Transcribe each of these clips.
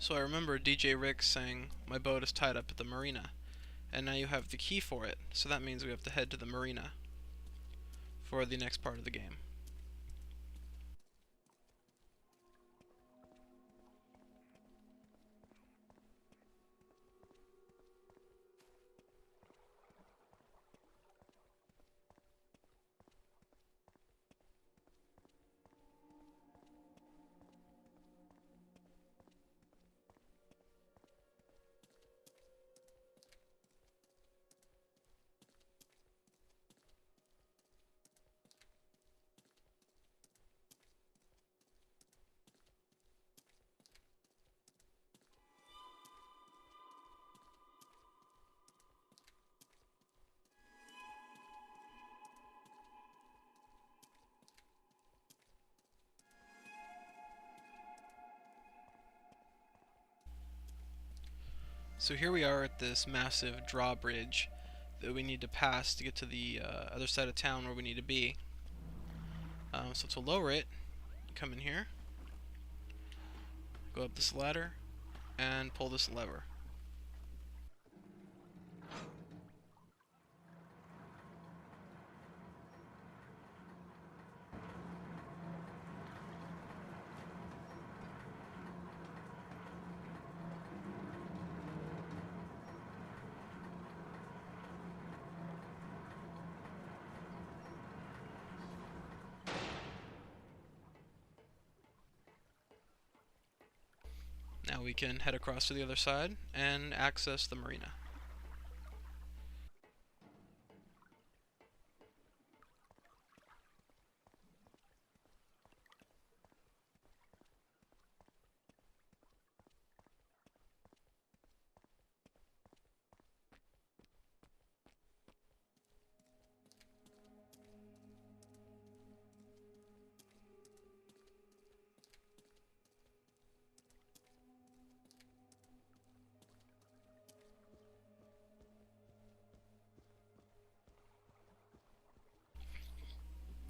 So I remember DJ Rick saying, "My boat is tied up at the marina." And now you have the key for it, so that means we have to head to the marina for the next part of the game. So here we are at this massive drawbridge that we need to pass to get to the other side of town where we need to be. So to lower it, you come in here, go up this ladder, and pull this lever. Now we can head across to the other side and access the marina.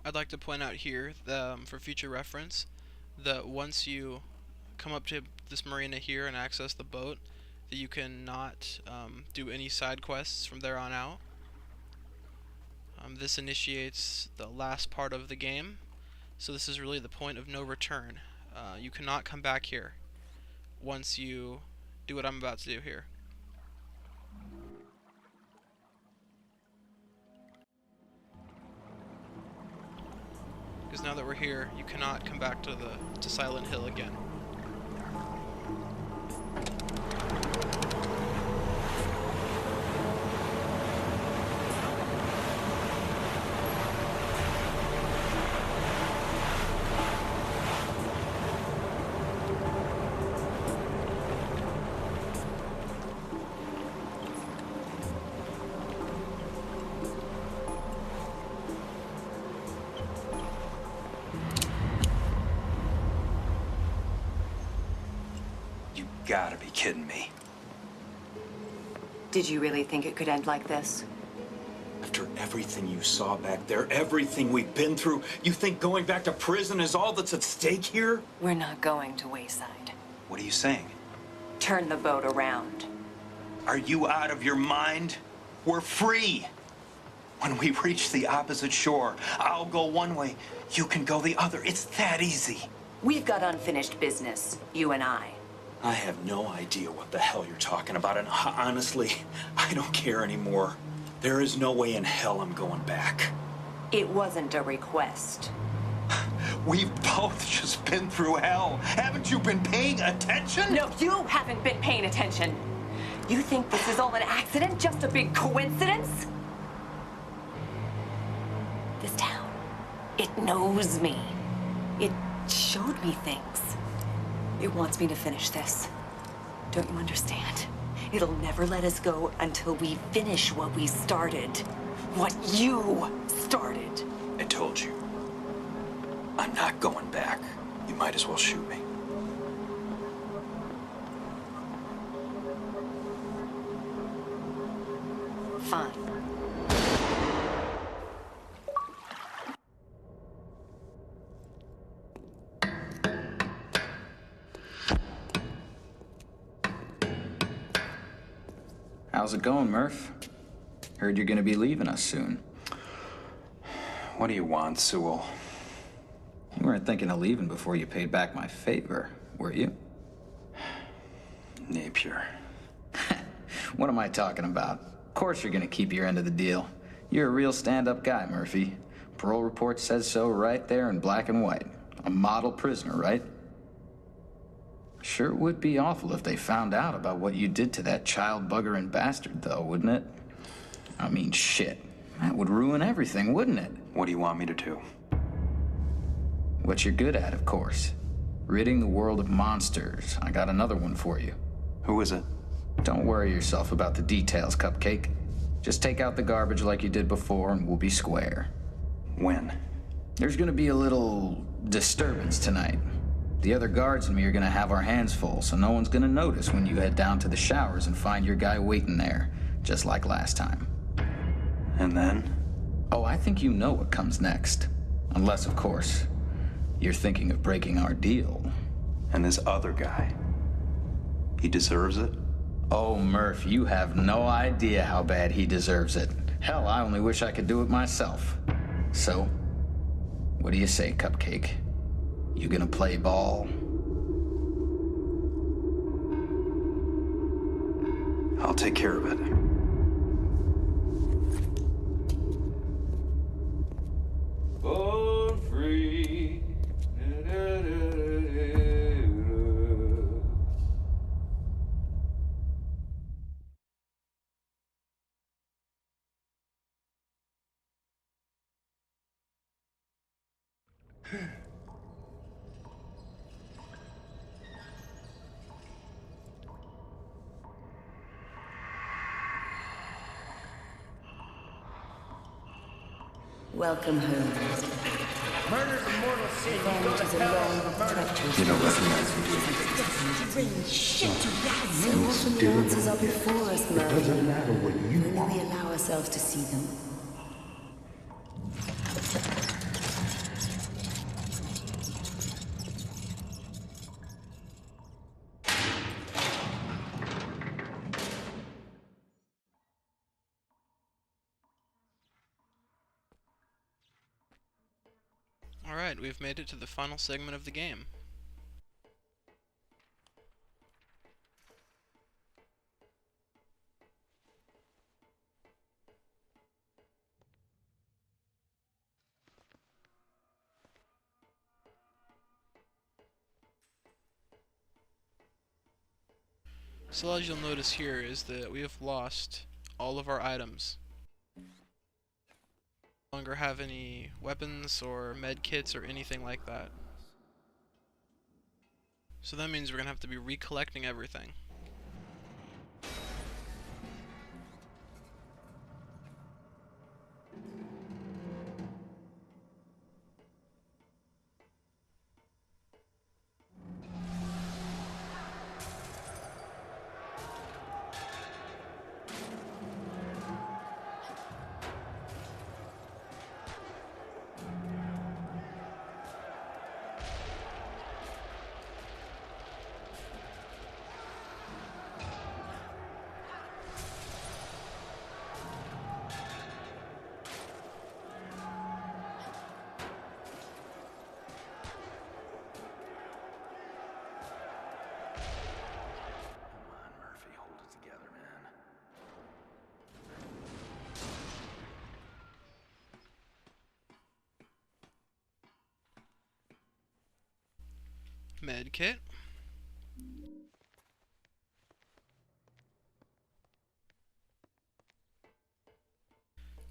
I'd like to point out here, for future reference, that once you come up to this marina here and access the boat, that you cannot do any side quests from there on out. This initiates the last part of the game, so this is really the point of no return. You cannot come back here once you do what I'm about to do here. Because now that we're here, you cannot come back to Silent Hill again. Gotta be kidding me. Did you really think it could end like this? After everything you saw back there, everything we've been through, you think going back to prison is all that's at stake here? We're not going to Wayside. What are you saying? Turn the boat around. Are you out of your mind? We're free. When we reach the opposite shore, I'll go one way, you can go the other. It's that easy. We've got unfinished business, you and I. I have no idea what the hell you're talking about, and honestly, I don't care anymore. There is no way in hell I'm going back. It wasn't a request. We've both just been through hell. Haven't you been paying attention? No, you haven't been paying attention. You think this is all an accident, just a big coincidence? This town, it knows me. It showed me things. It wants me to finish this. Don't you understand? It'll never let us go until we finish what we started. What you started. I told you. I'm not going back. You might as well shoot me. Fine. How's it going, Murph? Heard you're gonna be leaving us soon. What do you want, Sewell? You weren't thinking of leaving before you paid back my favor, were you? Napier. What am I talking about? Of course you're gonna keep your end of the deal. You're a real stand-up guy, Murphy. Parole report says so right there in black and white. A model prisoner, right? Sure would be awful if they found out about what you did to that child buggering bastard, though, wouldn't it? I mean, shit. That would ruin everything, wouldn't it? What do you want me to do? What you're good at, of course. Ridding the world of monsters. I got another one for you. Who is it? Don't worry yourself about the details, Cupcake. Just take out the garbage like you did before and we'll be square. When? There's gonna be a little disturbance tonight. The other guards and me are gonna have our hands full, so no one's gonna notice when you head down to the showers and find your guy waiting there, just like last time. And then? Oh, I think you know what comes next. Unless, of course, you're thinking of breaking our deal. And this other guy? He deserves it? Oh, Murph, you have no idea how bad he deserves it. Hell, I only wish I could do it myself. So, what do you say, Cupcake? You gonna play ball? I'll take care of it. Born free. Welcome home. Murder's a mortal sin. You go Revenge to is a hell long, for murder. treacherous You don't recognize me, do So often the answers are before us, Murray. Doesn't matter what you Only want. we allow ourselves to see them. Alright, we've made it to the final segment of the game. So as you'll notice here is that we have lost all of our items. No longer have any weapons or med kits or anything like that. So that means we're gonna have to be recollecting everything. Come on, Murphy, hold it together, man. Med kit.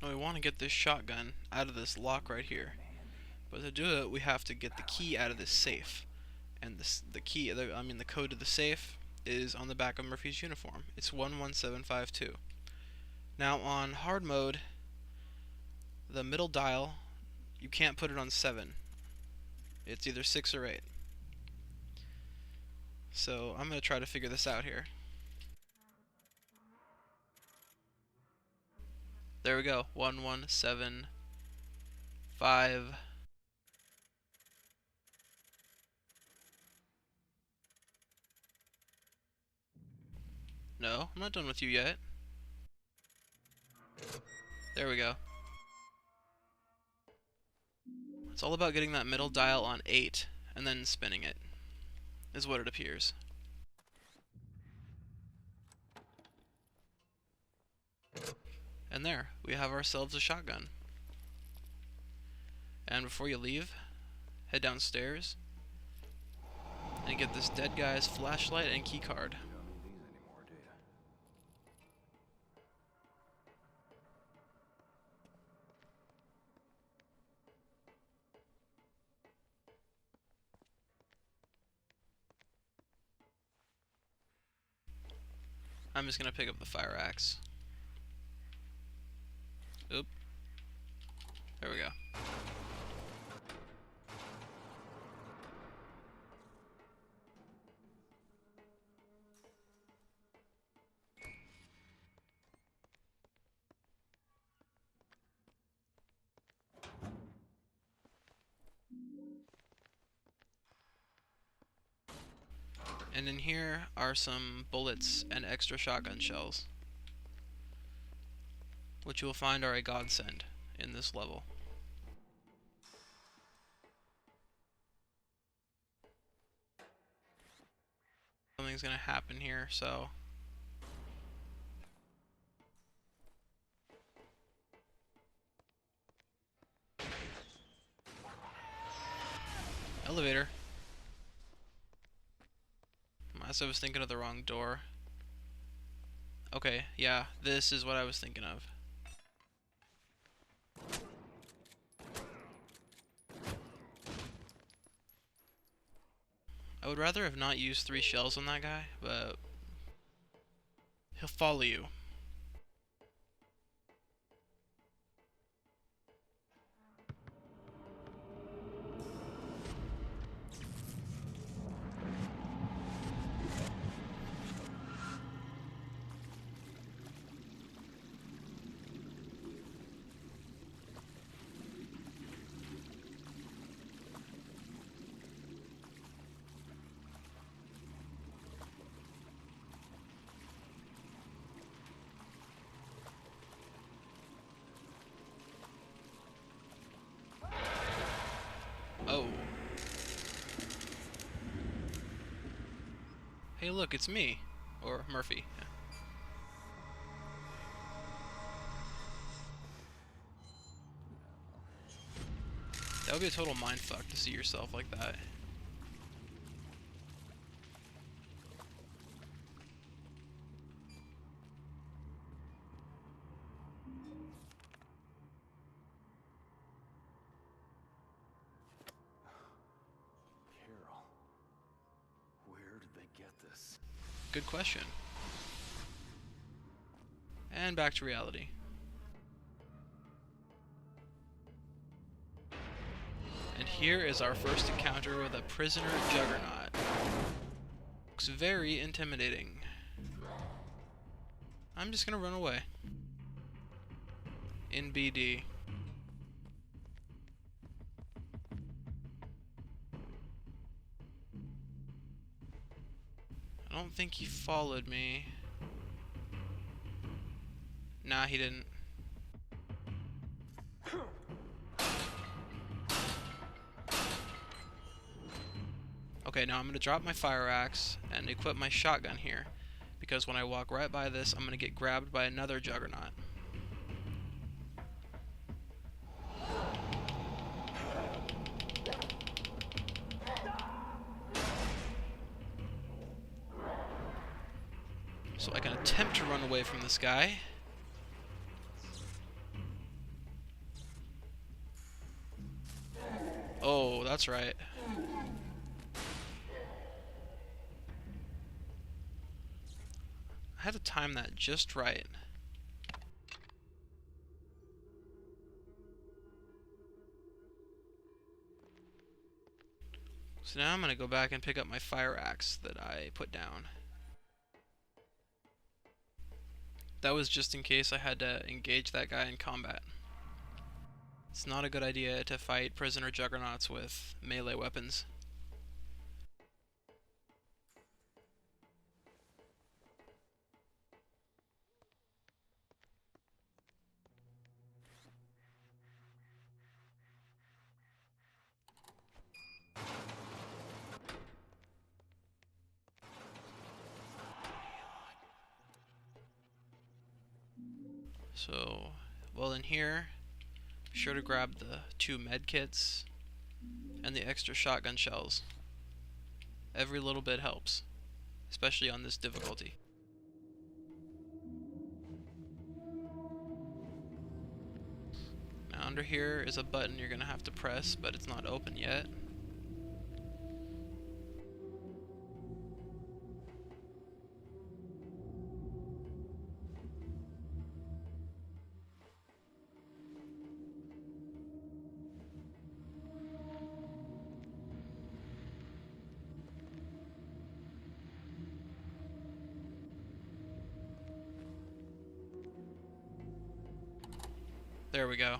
Now we want to get this shotgun out of this lock right here. But to do it, we have to get the key out of this safe. And the code to the safe is on the back of Murphy's uniform. It's 11752. Now on hard mode, the middle dial, you can't put it on 7. It's either 6 or 8. So I'm going to try to figure this out here. There we go. 1175. No, I'm not done with you yet. There we go. It's all about getting that middle dial on 8 and then spinning it, is what it appears. And there, we have ourselves a shotgun. And before you leave, head downstairs and get this dead guy's flashlight and key card. I'm just gonna pick up the fire axe. Oop. There we go. And in here are some bullets and extra shotgun shells, which you will find are a godsend in this level. Something's gonna happen here, so... Elevator. Unless I was thinking of the wrong door. Okay, yeah, this is what I was thinking of. I would rather have not used 3 shells on that guy, but he'll follow you. Oh. Hey look, it's me. Or Murphy. Yeah. That would be a total mindfuck to see yourself like that. Carol, where did they get this? Good question. And back to reality. And here is our first encounter with a prisoner juggernaut. Looks very intimidating. I'm just gonna run away. In BD. I don't think he followed me. Nah, he didn't. Okay, now I'm going to drop my fire axe and equip my shotgun here, because when I walk right by this, I'm going to get grabbed by another juggernaut. So I can attempt to run away from this guy. Oh, that's right. I had to time that just right. So now I'm going to go back and pick up my fire axe that I put down. That was just in case I had to engage that guy in combat. It's not a good idea to fight prisoner juggernauts with melee weapons. So, well, in here, be sure to grab the 2 med kits and the extra shotgun shells. Every little bit helps, especially on this difficulty. Now under here is a button you're gonna have to press, but it's not open yet. There we go.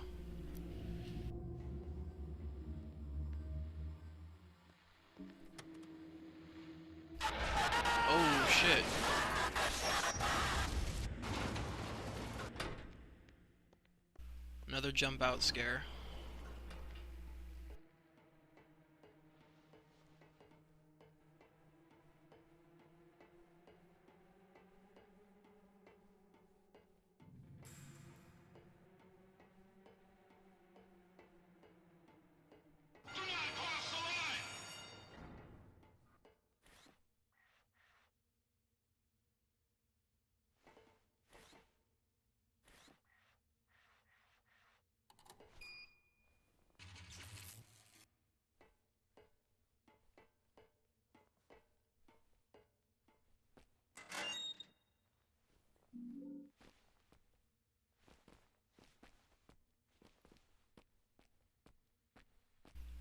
Oh shit. Another jump out scare.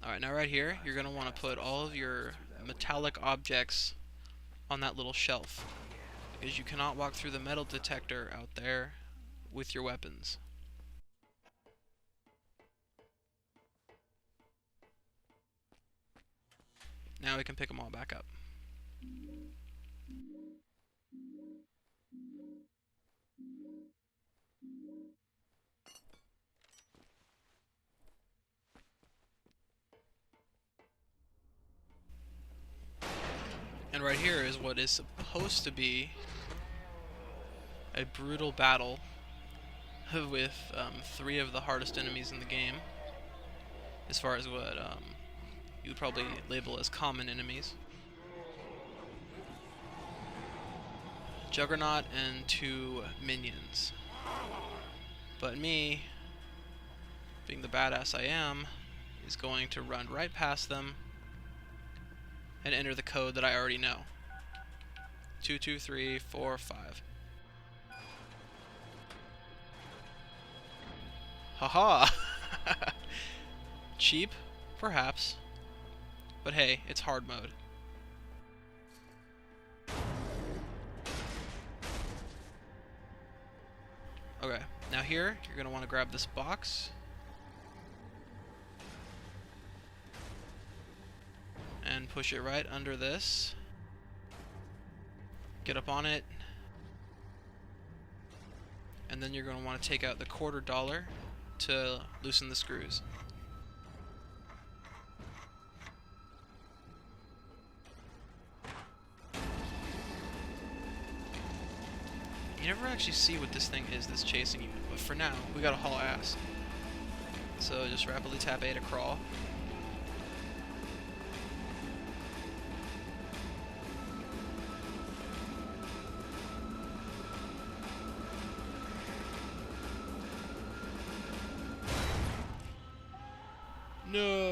Alright, now right here, you're going to want to put all of your metallic objects on that little shelf, because you cannot walk through the metal detector out there with your weapons. Now we can pick them all back up. And right here is what is supposed to be a brutal battle with 3 of the hardest enemies in the game, as far as what you would probably label as common enemies. Juggernaut and 2 minions. But me, being the badass I am, is going to run right past them and enter the code that I already know. 22345. Haha! Cheap? Perhaps. But hey, it's hard mode. Okay, now here, you're going to want to grab this box. And push it right under this. Get up on it. And then you're going to want to take out the $quarter to loosen the screws. You never actually see what this thing is that's chasing you, but for now, we gotta haul ass. So just rapidly tap A to crawl. No.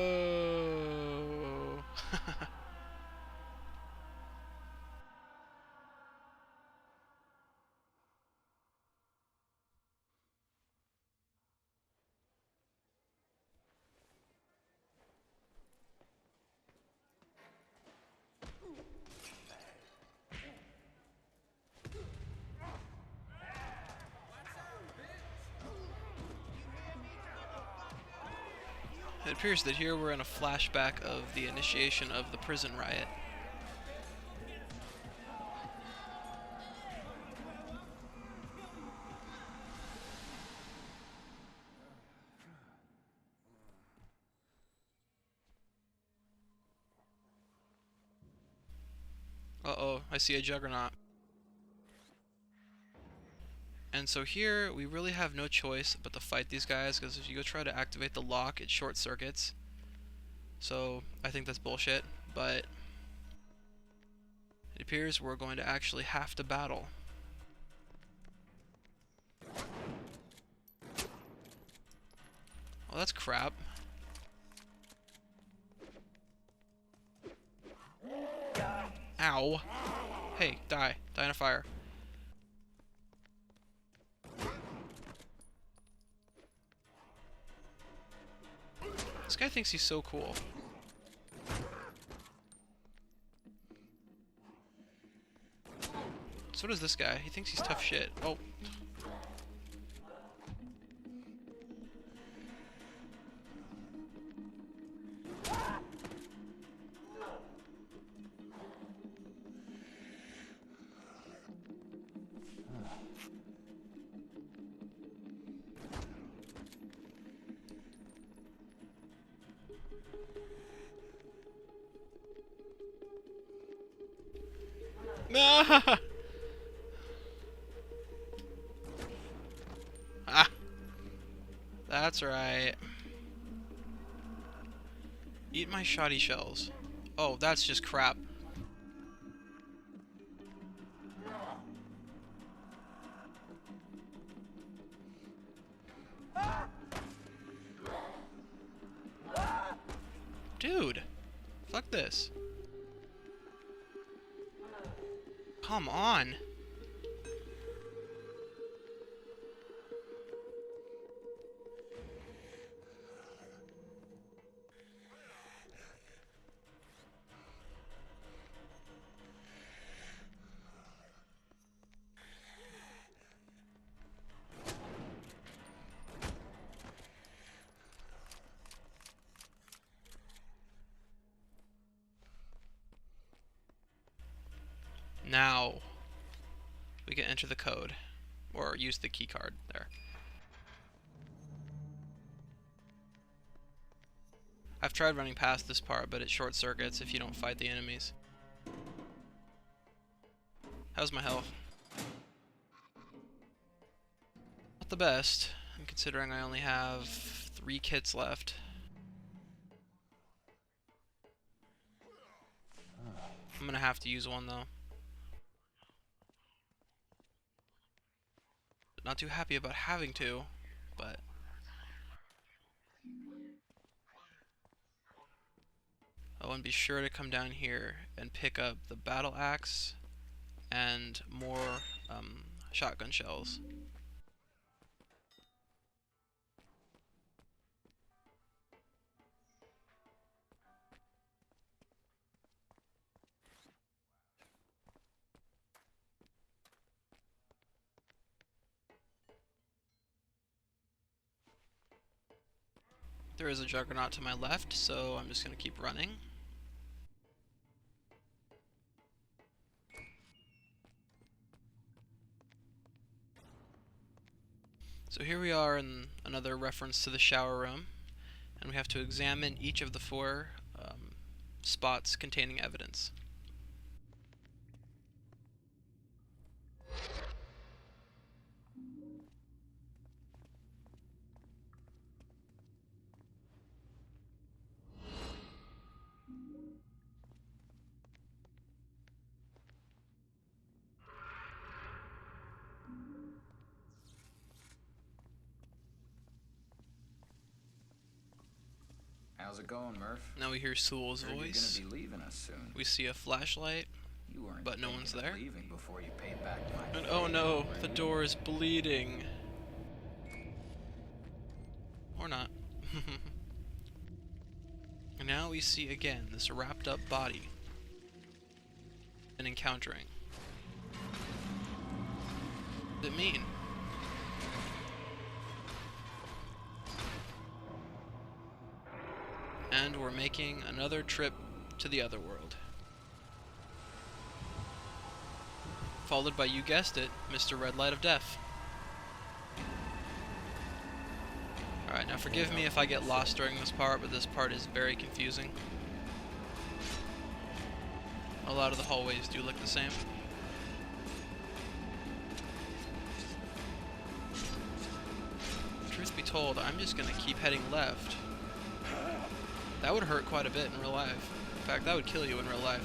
It appears that here we're in a flashback of the initiation of the prison riot. Uh-oh, I see a juggernaut. And so here, we really have no choice but to fight these guys, because if you go try to activate the lock, it short circuits. So, I think that's bullshit, but it appears we're going to actually have to battle. Well, that's crap. Ow. Hey, die. Die in a fire. This guy thinks he's so cool. So does this guy. He thinks he's tough shit. Oh. Ah! Ah! That's right. Eat my shoddy shells. Oh, that's just crap. Dude! Fuck this. Come on! Now we can enter the code, or use the key card there. I've tried running past this part, but it short circuits if you don't fight the enemies. How's my health? Not the best, considering I only have 3 kits left. I'm gonna have to use one though. Not too happy about having to, but oh, and be sure to come down here and pick up the battle axe and more shotgun shells. There is a juggernaut to my left, so I'm just going to keep running. So here we are in another reference to the shower room, and we have to examine each of the 4 spots containing evidence. How's it going, Murph? Now we hear Sewell's voice. You're gonna be leaving us soon. We see a flashlight, You weren't but no one's there. leaving before you paid back my And oh no, the door is bleeding. Or not. And now we see again this wrapped up body and encountering. What does it mean? And we're making another trip to the otherworld. Followed by, you guessed it, Mr. Red Light of Death. Alright, now forgive me if I get lost during this part, but this part is very confusing. A lot of the hallways do look the same. be told, I'm just gonna keep heading left. That would hurt quite a bit in real life. In fact, that would kill you in real life.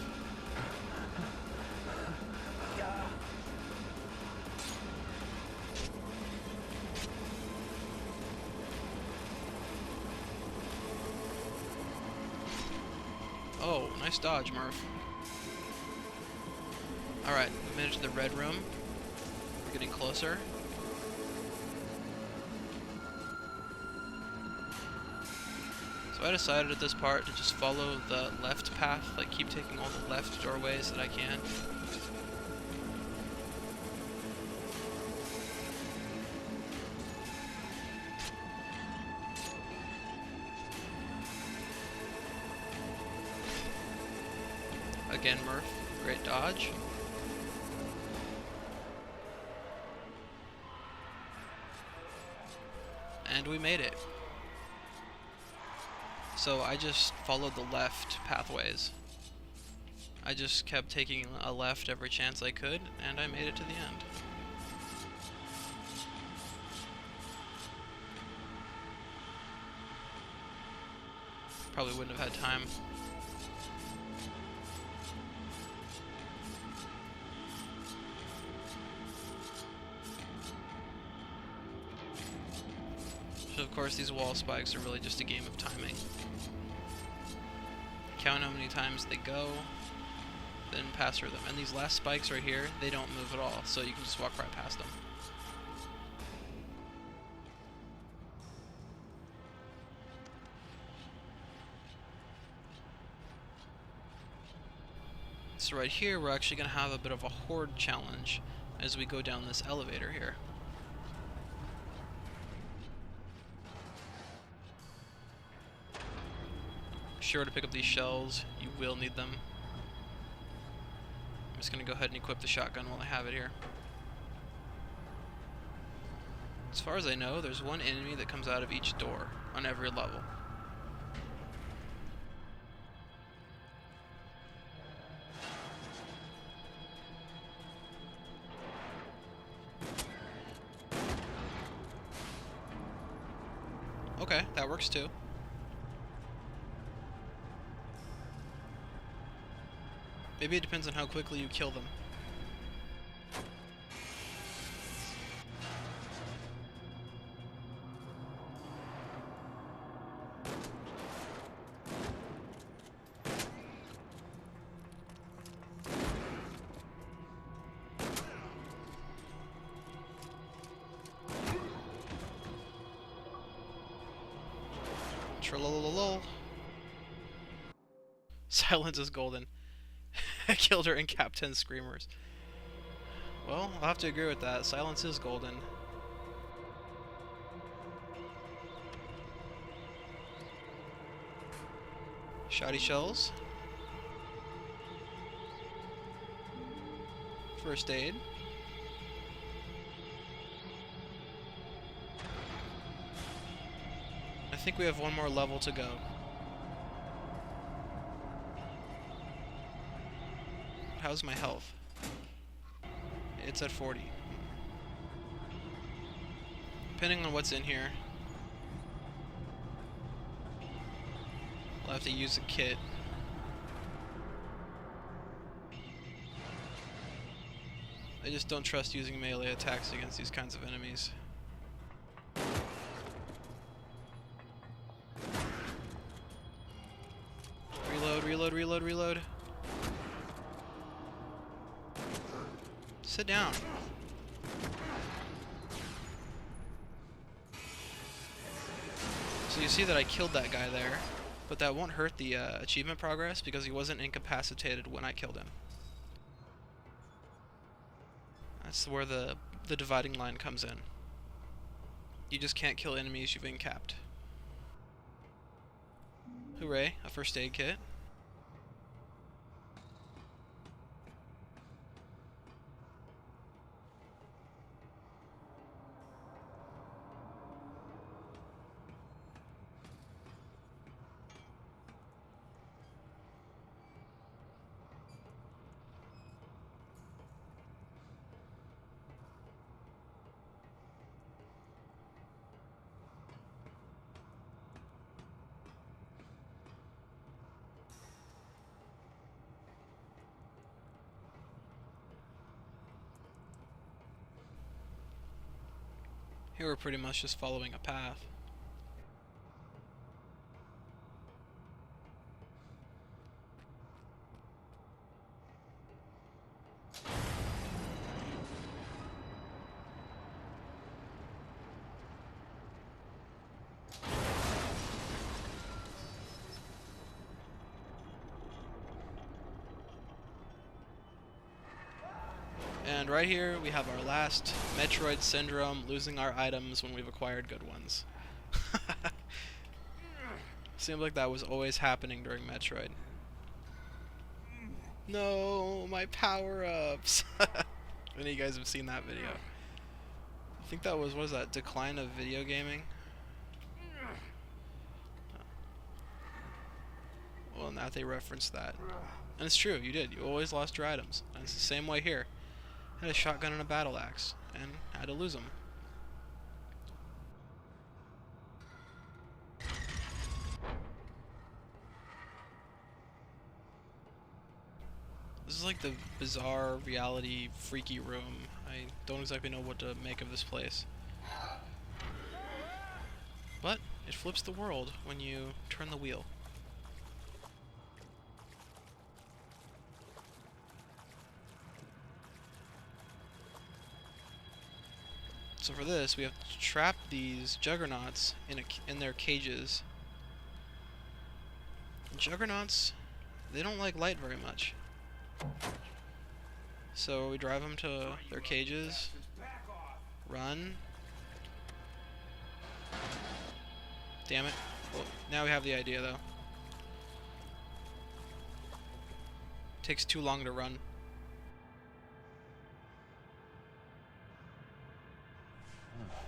Oh, nice dodge, Murph. Alright, we made it to the red room. We're getting closer. So I decided at this part to just follow the left path, like keep taking all the left doorways that I can. Again, Murph, great dodge. And we made it. So I just followed the left pathways. I just kept taking a left every chance I could, and I made it to the end. Probably wouldn't have had time. So of course these wall spikes are really just a game of timing. Count how many times they go, then pass through them. And these last spikes right here, they don't move at all, so you can just walk right past them. So right here, we're actually going to have a bit of a horde challenge as we go down this elevator here. Sure to pick up these shells, you will need them. I'm just going to go ahead and equip the shotgun while I have it here. As far as I know, there's one enemy that comes out of each door on every level. Okay, that works too. Maybe it depends on how quickly you kill them. Trolololol. Silence is golden. I killed her in Cap 10 Screamers. Well, I'll have to agree with that. Silence is golden. Shoddy shells. First aid. I think we have one more level to go. How's my health? It's at 40. Depending on what's in here, I'll have to use a kit. I just don't trust using melee attacks against these kinds of enemies. Reload, reload, reload, reload. Sit down. So you see that I killed that guy there, but that won't hurt the achievement progress because he wasn't incapacitated when I killed him. That's where the dividing line comes in. You just can't kill enemies you've incapped. Hooray, a first aid kit. Here we're pretty much just following a path. And right here we have our last Metroid syndrome, losing our items when we've acquired good ones. Seemed like that was always happening during Metroid. No, my power-ups! Many of you guys have seen that video. I think that was, what is that, Decline of Video Gaming? Well, now they referenced that. And it's true, you did. You always lost your items. And it's the same way here. I had a shotgun and a battle axe, and I had to lose them. This is like the bizarre reality freaky room. I don't exactly know what to make of this place. But it flips the world when you turn the wheel. So for this, we have to trap these juggernauts in their cages. Juggernauts, they don't like light very much. So we drive them to their cages, run. Damn it. Well, now we have the idea though. Takes too long to run.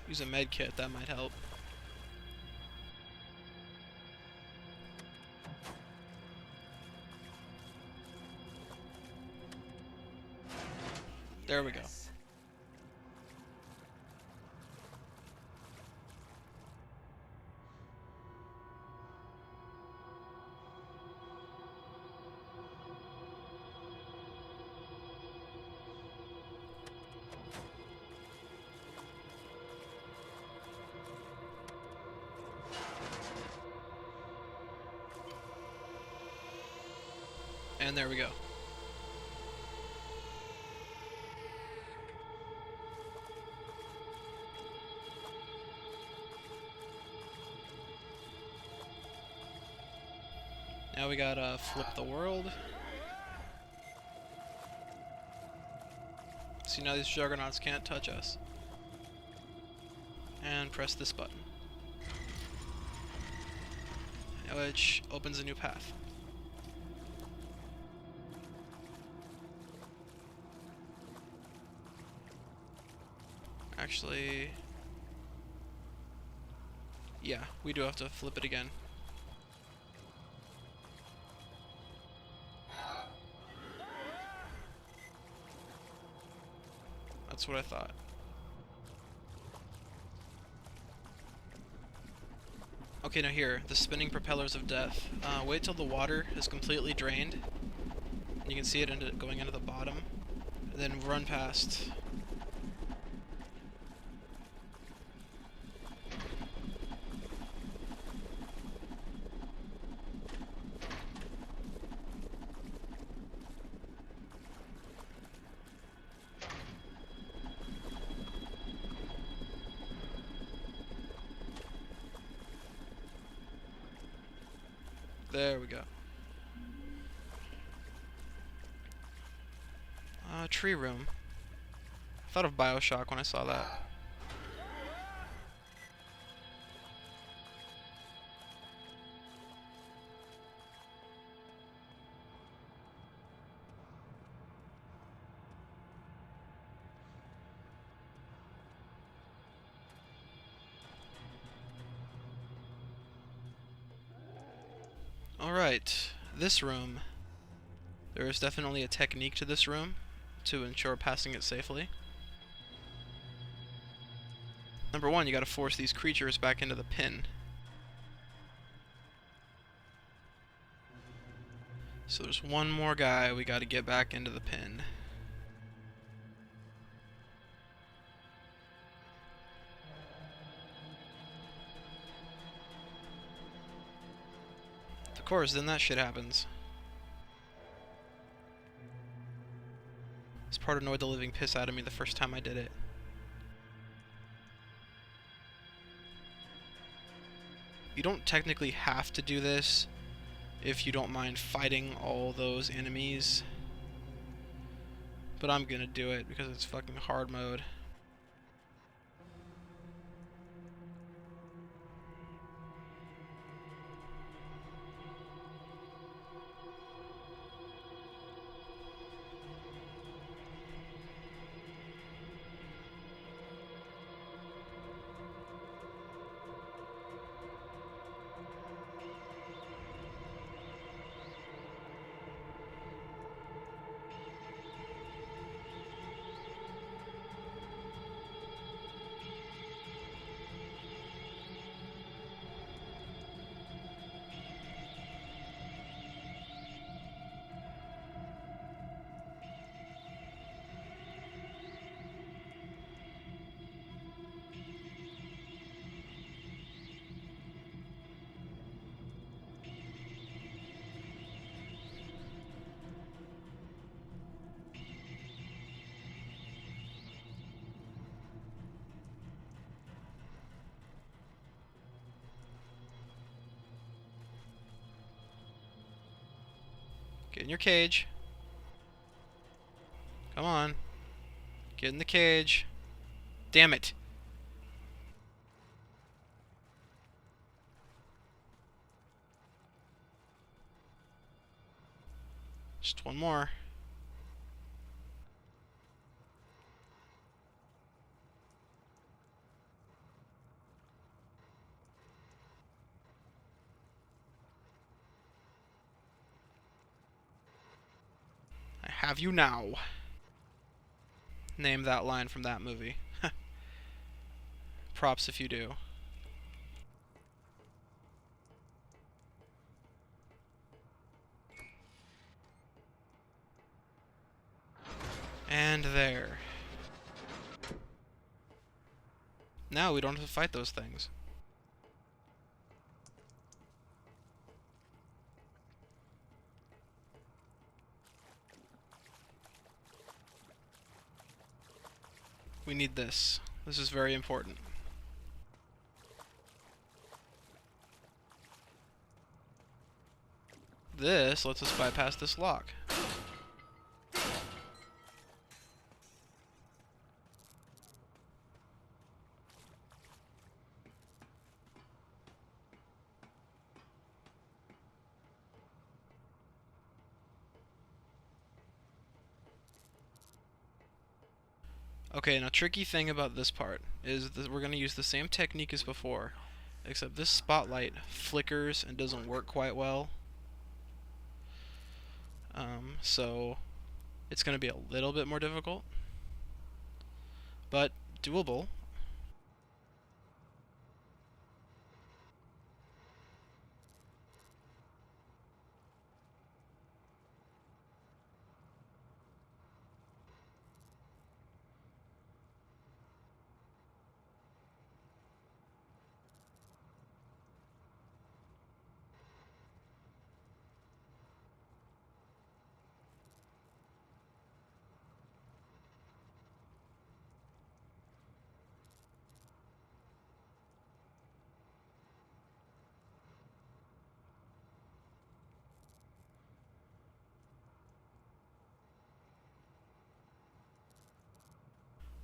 Use a med kit, that might help. There we go. And there we go. Now we gotta flip the world. See, now these juggernauts can't touch us. And press this button, which opens a new path. Actually, yeah, we do have to flip it again. That's what I thought. Okay, now here, the spinning propellers of death. Wait till the water is completely drained. You can see it going into the bottom. And then run past. There we go. Tree room. I thought of BioShock when I saw that. Alright, this room. There is definitely a technique to this room to ensure passing it safely. Number one, you gotta force these creatures back into the pin. So there's one more guy we gotta get back into the pin. course, then that shit happens. This part annoyed the living piss out of me the first time I did it. You don't technically have to do this if you don't mind fighting all those enemies. But I'm gonna do it because it's fucking hard mode. Get in your cage. Come on. Get in the cage. Damn it. Just one more. I have you now. Name that line from that movie. Props if you do. And there. Now we don't have to fight those things. We need this. This is very important. This lets us bypass this lock. Okay, now tricky thing about this part is that we're going to use the same technique as before, except this spotlight flickers and doesn't work quite well. So it's going to be a little bit more difficult, but doable.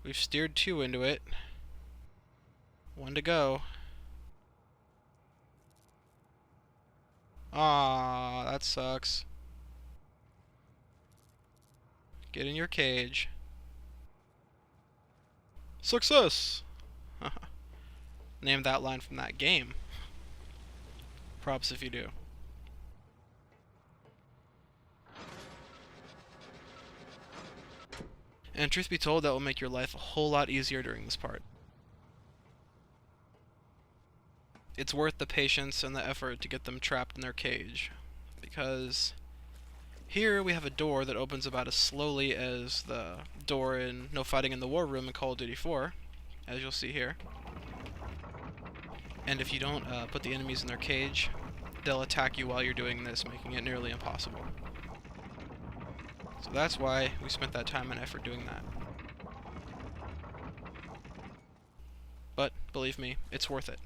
We've steered 2 into it. 1 to go. Ah, that sucks. Get in your cage. Success! Name that line from that game. Props if you do. And truth be told, that will make your life a whole lot easier during this part. It's worth the patience and the effort to get them trapped in their cage, because here we have a door that opens about as slowly as the door in No Fighting in the War Room in Call of Duty 4, as you'll see here. And if you don't put the enemies in their cage, they'll attack you while you're doing this, making it nearly impossible. So that's why we spent that time and effort doing that. But believe me, it's worth it.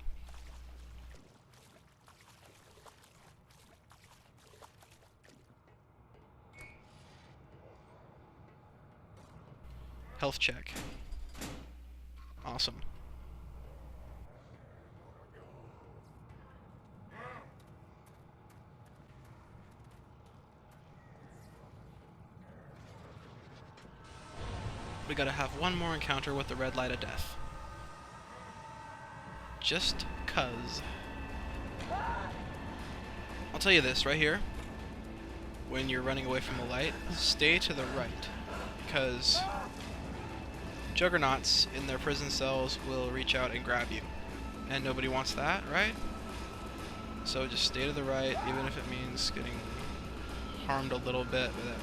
Health check. Awesome. We gotta have one more encounter with the red light of death. Just 'cause. I'll tell you this right here. When you're running away from the light, stay to the right. Because juggernauts in their prison cells will reach out and grab you. And nobody wants that, right? So just stay to the right, even if it means getting harmed a little bit with it.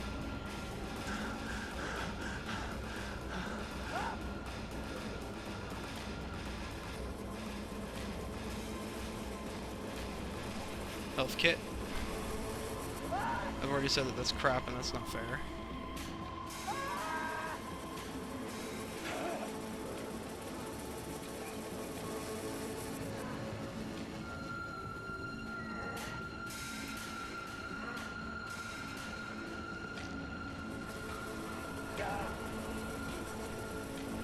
Health kit. I've already said that that's crap and that's not fair.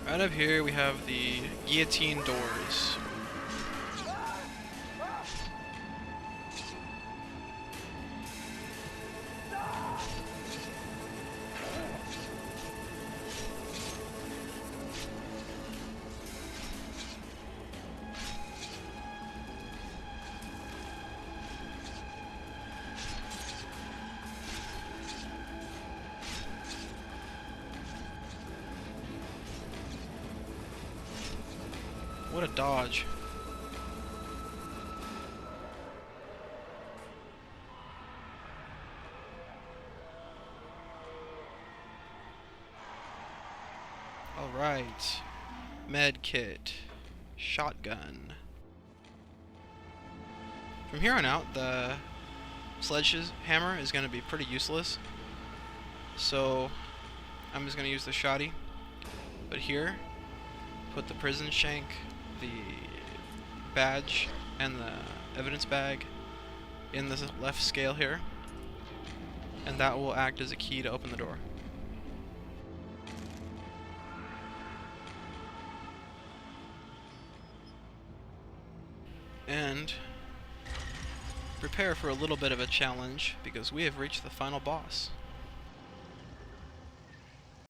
Right up here we have the guillotine doors. What a dodge. Alright. Med kit. Shotgun. From here on out, the sledgehammer is going to be pretty useless. So, I'm just going to use the shotty. But here, put the prison shank, the badge, and the evidence bag in the left scale here, and that will act as a key to open the door. And prepare for a little bit of a challenge, because we have reached the final boss.